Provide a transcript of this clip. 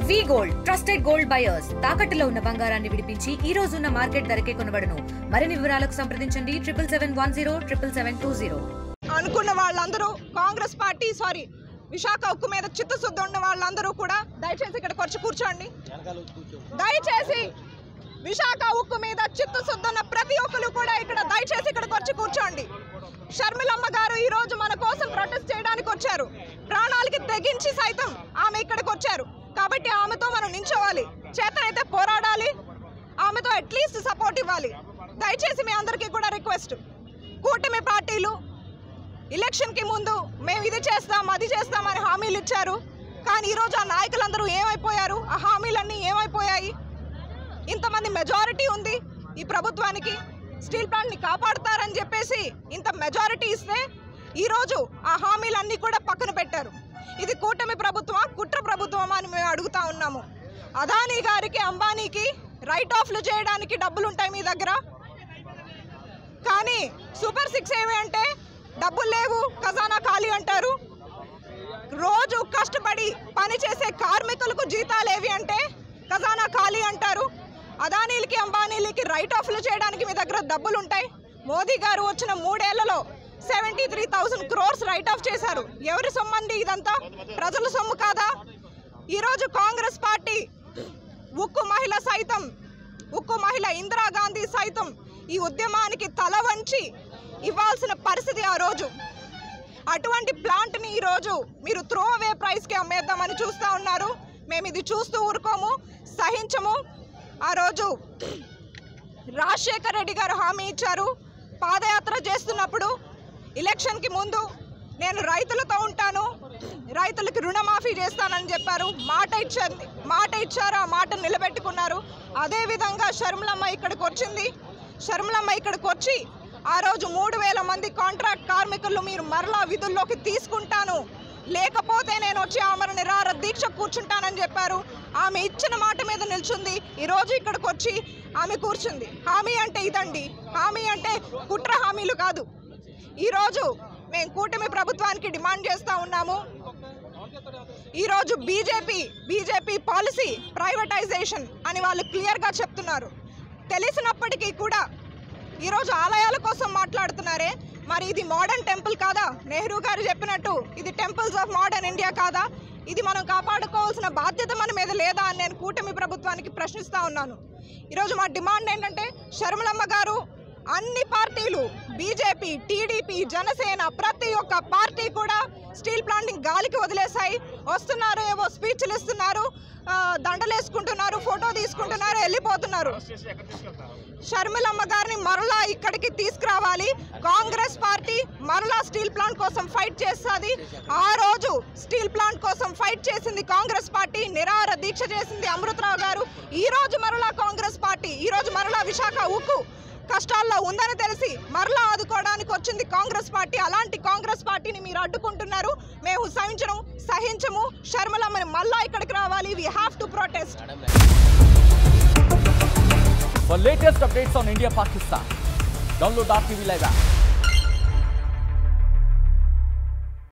వి gold trusted gold buyers తాకట్టులో ఉన్న బంగారాన్ని విడిపించి ఈ రోజు ఉన్న మార్కెట్ ధరకే కొనబడును. మరిన్ని వివరాలకు సంప్రదించండి 7710772020. అనుకున్న వాళ్ళందరూ కాంగ్రెస్ పార్టీ విశాఖ ఉక్కు మీద చిత్తశుద్ధి ఉన్న వాళ్ళందరూ కూడా దయచేసి ఇక్కడికి వచ్చి కూర్చోండి. దయచేసి విశాఖ ఉక్కు మీద చిత్తశుద్ధి ఉన్న ప్రతి ఒక్కరు కూడా దయచేసి ఇక్కడికి వచ్చి కూర్చోండి. షర్మిలమ్మ గారు ఈ రోజు మన కోసం ప్రొటెస్ట్ చేయడానికి వచ్చారు. ప్రాణాలకి తెగించి సైతం ఆమె ఇక్కడికి వచ్చారు. కాబట్టి ఆమెతో మనం నించోవాలి, చేతనైతే పోరాడాలి, ఆమెతో అట్లీస్ట్ సపోర్ట్ ఇవ్వాలి. దయచేసి మీ అందరికీ కూడా రిక్వెస్ట్, కూటమి పార్టీలు ఎలక్షన్కి ముందు మేము ఇది చేస్తాం అది చేస్తామని హామీలు ఇచ్చారు. కానీ ఈరోజు ఆ నాయకులందరూ ఏమైపోయారు? ఆ హామీలన్నీ ఏమైపోయాయి? ఇంతమంది మెజారిటీ ఉంది ఈ ప్రభుత్వానికి, స్టీల్ ప్లాంట్ని కాపాడుతారని చెప్పేసి ఇంత మెజారిటీ ఇస్తే ఈరోజు ఆ హామీలన్నీ కూడా పక్కన పెట్టారు. ఇది కూటమి ప్రభుత్వమా కుట్ర ప్రభుత్వమా అని మేము అడుగుతా ఉన్నాము. అదానీ గారికి అంబానీకి రైట్ ఆఫ్లు చేయడానికి డబ్బులు ఉంటాయి మీ దగ్గర, కానీ సూపర్ 6 ఏమి అంటే డబ్బులు లేవు, ఖజానా ఖాళీ అంటారు. రోజు కష్టపడి పనిచేసే కార్మికులకు జీతాలు ఏవి అంటే ఖజానా ఖాళీ అంటారు. అదానీలకి అంబానీలకి రైట్ ఆఫ్లు చేయడానికి మీ దగ్గర డబ్బులు ఉంటాయి. మోదీ గారు వచ్చిన 3 ఏళ్లలో 73,000 crores రైట్ ఆఫ్ చేశారు. ఎవరి సొమ్మండి ఇదంతా? ప్రజల సొమ్ము కాదా? ఈరోజు కాంగ్రెస్ పార్టీ ఉక్కు మహిళ ఇందిరాగాంధీ సైతం ఈ ఉద్యమానికి తల వంచి ఇవ్వాల్సిన పరిస్థితి ఆ రోజు. అటువంటి ప్లాంట్ని ఈరోజు మీరు త్రో అవే ప్రైస్కి అమ్మేద్దామని చూస్తూ ఉన్నారు. మేము ఇది చూస్తూ ఊరుకోము, సహించము. ఆ రోజు రాజశేఖర్ రెడ్డి గారు హామీ ఇచ్చారు. పాదయాత్ర చేస్తున్నప్పుడు ఎలక్షన్కి ముందు నేను రైతులతో ఉంటాను, రైతులకి రుణమాఫీ చేస్తానని చెప్పారు. మాట ఇచ్చారు, ఆ మాట నిలబెట్టుకున్నారు. అదేవిధంగా షర్మిలమ్మ ఇక్కడికి వచ్చింది. షర్మిలమ్మ ఇక్కడికి వచ్చి ఆ రోజు 3,000 మంది కాంట్రాక్ట్ కార్మికులు మీరు మరలా విధుల్లోకి తీసుకుంటాను, లేకపోతే నేను వచ్చి ఆమరణ నిరాహార దీక్ష కూర్చుంటానని చెప్పారు. ఆమె ఇచ్చిన మాట మీద నిల్చుంది. ఈరోజు ఇక్కడికి వచ్చి ఆమె కూర్చుంది. హామీ అంటే ఇదండి, హామీ అంటే కుట్ర హామీలు కాదు. ఈరోజు మేము కూటమి ప్రభుత్వానికి డిమాండ్ చేస్తూ ఉన్నాము. ఈరోజు బీజేపీ పాలసీ ప్రైవేటైజేషన్ అని వాళ్ళు క్లియర్గా చెప్తున్నారు. తెలిసినప్పటికీ కూడా ఈరోజు ఆలయాల కోసం మాట్లాడుతున్నారే, మరి ఇది మోడర్న్ టెంపుల్ కాదా? నెహ్రూ గారు చెప్పినట్టు ఇది టెంపుల్స్ ఆఫ్ మోడర్న్ ఇండియా కాదా? ఇది మనం కాపాడుకోవాల్సిన బాధ్యత మన మీద లేదా అని నేను కూటమి ప్రభుత్వానికి ప్రశ్నిస్తూ ఉన్నాను. ఈరోజు మా డిమాండ్ ఏంటంటే షర్మిలమ్మ గారు అన్ని పార్టీలు బీజేపీ, టీడీపీ, జనసేన ప్రతి ఒక్క పార్టీ కూడా స్టీల్ ప్లాంట్ని గాలికి వదిలేశాయి. వస్తున్నారు, ఏవో స్పీచ్లు ఇస్తున్నారు, దండలేసుకుంటున్నారు, ఫోటో తీసుకుంటున్నారు, వెళ్ళిపోతున్నారు. షర్మిలమ్మ గారిని మరలా ఇక్కడికి తీసుకురావాలి. కాంగ్రెస్ పార్టీ మరలా స్టీల్ ప్లాంట్ కోసం ఫైట్ చేస్తుంది. ఆ రోజు స్టీల్ ప్లాంట్ కోసం ఫైట్ చేసింది కాంగ్రెస్ పార్టీ, నిరాహార దీక్ష చేసింది అమృతరావు గారు. ఈరోజు మరలా కాంగ్రెస్ పార్టీ, ఈరోజు మరలా విశాఖ ఉక్కు కష్టాల్లో ఉందని తెలిసి మరలా ఆదుకోవడానికి వచ్చింది కాంగ్రెస్ పార్టీ. అలాంటి కాంగ్రెస్ పార్టీని మీరు అడ్డుకుంటున్నారు. మేము సహించము. షర్మిలమ్మని మళ్ళా ఇక్కడికి రావాలి. We have to protest. For latest updates on India Pakistan, download our TV Live app.